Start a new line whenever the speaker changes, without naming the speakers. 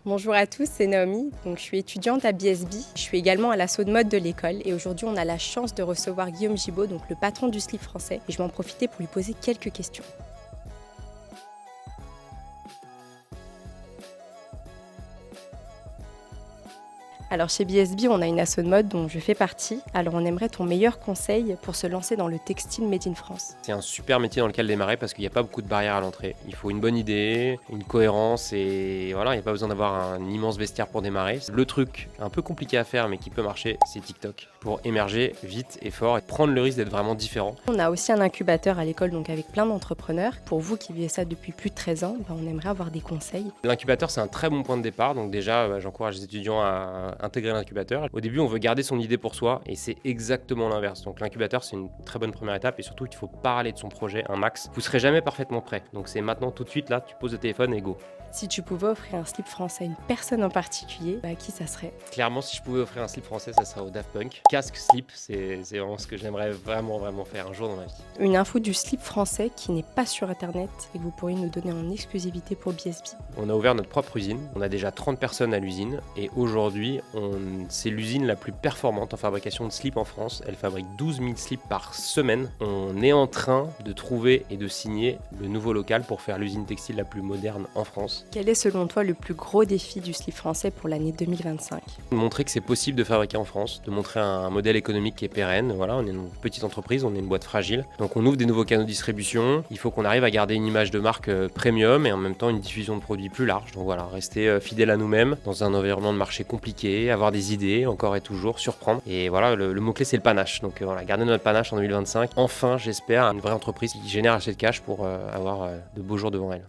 Bonjour à tous, c'est Naomi. Je suis étudiante à BSB. Je suis également à l'assaut de mode de l'école et aujourd'hui on a la chance de recevoir Guillaume Gibaud, donc le patron du slip français, et je vais en profiter pour lui poser quelques questions. Alors chez BSB, on a une asso de mode dont je fais partie. Alors on aimerait ton meilleur conseil pour se lancer dans le textile made in France.
C'est un super métier dans lequel démarrer parce qu'il n'y a pas beaucoup de barrières à l'entrée. Il faut une bonne idée, une cohérence et voilà, il n'y a pas besoin d'avoir un immense vestiaire pour démarrer. Le truc un peu compliqué à faire mais qui peut marcher, c'est TikTok. Pour émerger vite et fort et prendre le risque d'être vraiment différent.
On a aussi un incubateur à l'école, donc avec plein d'entrepreneurs. Pour vous qui vivez ça depuis plus de 13 ans, on aimerait avoir des conseils.
L'incubateur, c'est un très bon point de départ. Donc déjà, j'encourage les étudiants à intégrer l'incubateur. Au début, on veut garder son idée pour soi et c'est exactement l'inverse. Donc l'incubateur, c'est une très bonne première étape et surtout, il faut parler de son projet un max. Vous serez jamais parfaitement prêt. Donc c'est maintenant tout de suite là, tu poses le téléphone et go.
Si tu pouvais offrir un slip français à une personne en particulier, à qui ça serait?
Clairement, si je pouvais offrir un slip français, ça serait au Daft Punk. Casque slip, c'est vraiment ce que j'aimerais vraiment faire un jour dans ma vie.
Une info du slip français qui n'est pas sur internet et que vous pourriez nous donner en exclusivité pour BSB.
On a ouvert notre propre usine, on a déjà 30 personnes à l'usine et aujourd'hui, c'est l'usine la plus performante en fabrication de slips en France. Elle fabrique 12 000 slips par semaine. On est en train de trouver et de signer le nouveau local pour faire l'usine textile la plus moderne en France.
Quel est selon toi le plus gros défi du slip français pour l'année 2025?
Montrer que c'est possible de fabriquer en France, de montrer un modèle économique qui est pérenne. Voilà, on est une petite entreprise, on est une boîte fragile. Donc on ouvre des nouveaux canaux de distribution. Il faut qu'on arrive à garder une image de marque premium et en même temps une diffusion de produits plus large. Donc voilà, rester fidèle à nous-mêmes dans un environnement de marché compliqué, avoir des idées, encore et toujours, surprendre. Et voilà, le mot-clé c'est le panache. Donc voilà, garder notre panache en 2025. Enfin, j'espère, une vraie entreprise qui génère assez de cash pour avoir de beaux jours devant elle.